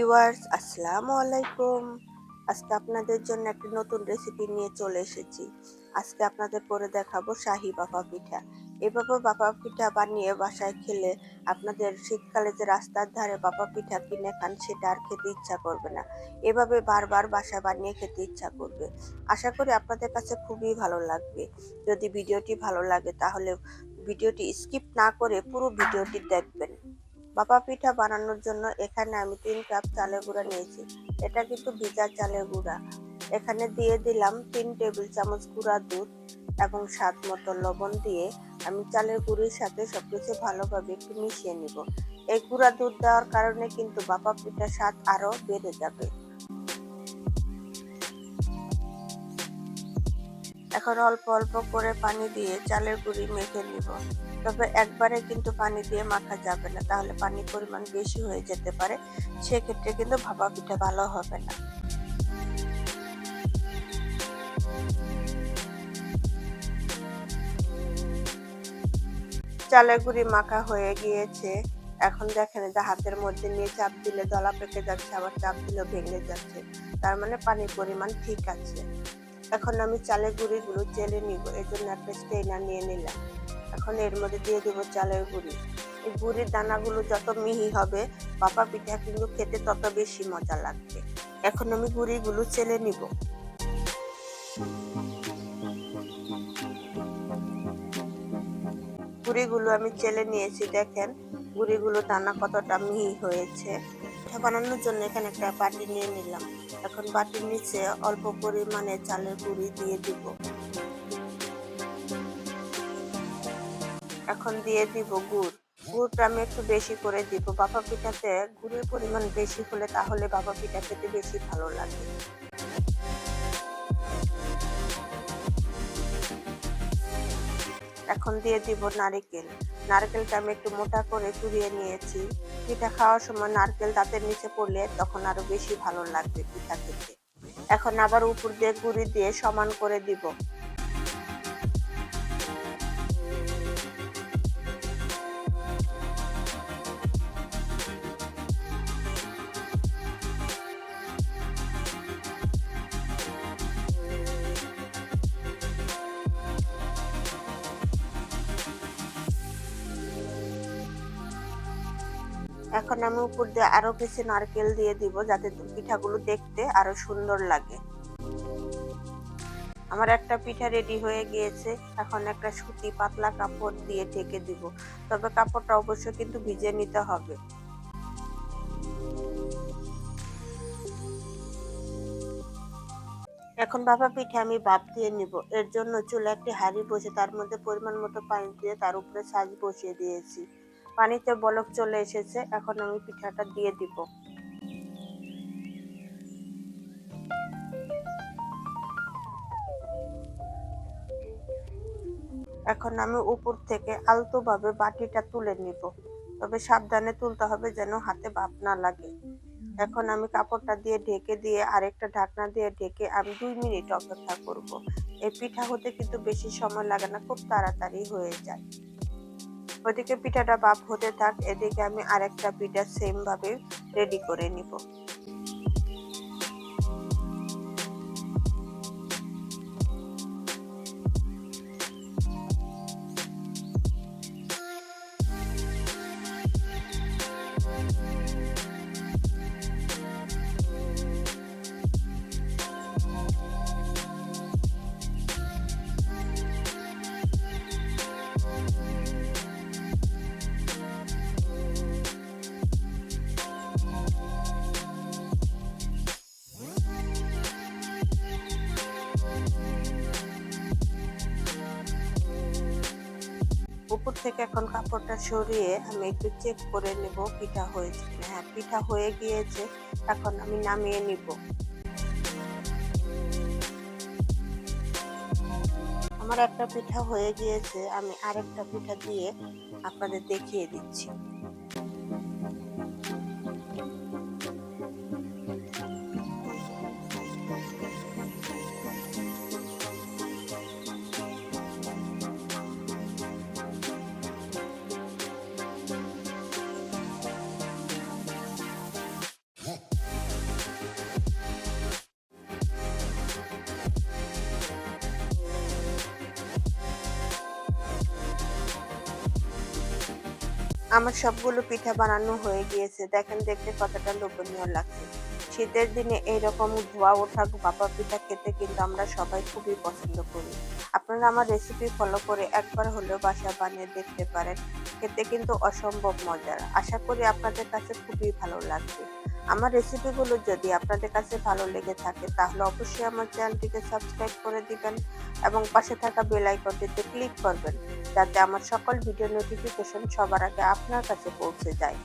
Viewers, আসসালামু আলাইকুম। আজকে আপনাদের জন্য একটা নতুন রেসিপি নিয়ে চলে এসেছি। আজকে আপনাদের করে দেখাবো শাহী ভাপা পিঠা। এভাবে ভাপা পিঠা বানিয়ে বাসায় খেলে আপনাদের শীতকালে যে রাস্তার ধারে ভাপা পিঠা কিনে খান সেটা আর খেতে ইচ্ছা করবে না। এভাবে বারবার বাসায় বানিয়ে খেতে ইচ্ছা করবে। আশা করি আপনাদের কাছে খুবই ভালো লাগবে। যদি ভিডিওটি ভালো লাগে তাহলে ভিডিওটি স্কিপ না করে পুরো ভিডিওটি দেখবেন। ভাপা পিঠা বানানোর জন্য এখানে আমি 3 কাপ চালের গুঁড়া নিয়েছি। এটা কিন্তু ভিজা চালের গুঁড়া। এখানে দিয়ে দিলাম 3 টেবিল চামচ গুঁড়া দুধ এবং স্বাদ মতো লবণ দিয়ে আমি চালের গুঁড়ির সাথে সবকিছু ভালোভাবে একটু মিশিয়ে নিব। এই গুঁড়া দুধ দেওয়ার কারণে কিন্তু ভাপা পিঠার স্বাদ আরো বেড়ে যাবে। এখন অল্প অল্প করে পানি দিয়ে চালের গুঁড়ি মেখে নিব। তবে একবারে কিন্তু পানি দিয়ে মাখা যাবে না, তাহলে পানির পরিমাণ বেশি হয়ে যেতে পারে। সেক্ষেত্রে কিন্তু ভাপা পিঠা ভালো হবে না। চালের গুঁড়ি মাখা হয়ে গিয়েছে। এখন দেখেন যে হাতের মধ্যে নিয়ে চাপ দিলে দলা পেকে যাচ্ছে, আবার চাপ দিলে ভেঙে যাচ্ছে। তার মানে পানির পরিমাণ ঠিক আছে। এখন আমি চালের গুঁড়িগুলো চেলে নিব, এর জন্য একটা স্ট্রেনার নিয়ে নিলাম। এখন এর মধ্যে দিয়ে দেবো চালের গুঁড়ি। এই গুঁড়ির দানাগুলো যত মিহি হবে ভাপা পিঠা কিন্তু খেতে তত বেশি মজা লাগবে। এখন আমি গুঁড়িগুলো চেলে নিব। গুঁড়িগুলো আমি চেলে নিয়েছি, দেখেন গুঁড়িগুলো দানা কতটা মিহি হয়েছে। পিঠা বানানোর জন্য এখানে একটা বাটি নিয়ে নিলাম। এখন বাটির নিচে অল্প পরিমাণে চালের গুঁড়ি দিয়ে দিব। এখন দিয়ে দিব গুড়। গুড়টা আমি একটু বেশি করে দিব। ভাপা পিঠাতে গুড়ের পরিমাণ বেশি হলে তাহলে ভাপা পিঠা খেতে বেশি ভালো লাগে। এখন দিয়ে দিব নারকেল। নারকেলটা আমি একটু মোটা করে কুড়িয়ে নিয়েছি। পিঠা খাওয়ার সময় নারকেল দাঁতের নিচে পড়লে তখন আরো বেশি ভালো লাগবে পিঠা খেতে। এখন আবার উপর দিয়ে গুঁড়ি দিয়ে সমান করে দিব। এখন আমি উপর দিয়ে আরো কিছু নারকেল দিয়ে দিব, যাতে পিঠাগুলো দেখতে আরো সুন্দর লাগে। আমার একটা পিঠা রেডি হয়ে গিয়েছে। এখন একটা সুতি পাতলা কাপড় দিয়ে ঢেকে দিব। তবে কাপড়টা অবশ্যই কিন্তু ভিজিয়ে নিতে হবে। এখন ভাপা পিঠা আমি ভাপ দিয়ে নিব। এর জন্য চুলা একটি হাঁড়ি বসে তার মধ্যে পরিমাণ মতো পানি দিয়ে তার উপরে ছাঁচ বসিয়ে দিয়েছি। পানিতে বলক চলে এসেছে। এখন আমি পিঠাটা দিয়ে দিব। এখন আমি উপর থেকে আলতোভাবে বাটিটা তুলে নিব। তবে সাবধানে তুলতে হবে যেন হাতে ভাপ না লাগে। এখন আমি কাপড়টা দিয়ে ঢেকে দিয়ে আরেকটা ঢাকনা দিয়ে ঢেকে আমি 2 মিনিট অপেক্ষা করব। এই পিঠা হতে কিন্তু বেশি সময় লাগে না, খুব তাড়াতাড়ি হয়ে যায়। ওদিকে পিঠাটা ভাপ হতে থাক, এদিকে আমি আরেকটা পিঠা সেম ভাবে রেডি করে নিব। উপর থেকে এখন কাপড়টা সরিয়ে আমি একটু চেক করে নেব পিঠা হয়েছে কিনা। হ্যাঁ, পিঠা হয়ে গিয়েছে। এখন আমি নামিয়ে নিব। আমার একটা পিঠা হয়ে গিয়েছে, আমি আরেকটা পিঠা দিয়ে আপনাদের দেখিয়ে দিচ্ছি। আমার সবগুলো পিঠা বানানো হয়ে গিয়েছে। দেখেন দেখতে কতটা লোভনীয় লাগছে। শীতের দিনে এইরকম ধোঁয়া ওঠা ভাপা পিঠা খেতে কিন্তু আমরা সবাই খুবই পছন্দ করি। আপনারা আমার রেসিপি ফলো করে একবার হলেও বাসায় বানিয়ে দেখতে পারেন। খেতে কিন্তু অসম্ভব মজার। আশা করি আপনাদের কাছে খুবই ভালো লাগবে। আমার রেসিপিগুলো যদি আপনাদের কাছে ভালো লেগে থাকে তাহলে অবশ্যই আমার চ্যানেলটিকে সাবস্ক্রাইব করে দিবেন এবং পাশে থাকা বেল আইকনটিতে ক্লিক করবেন যাতে আমার সকল ভিডিও নোটিফিকেশন সবার আগে আপনার কাছে পৌঁছে যায়।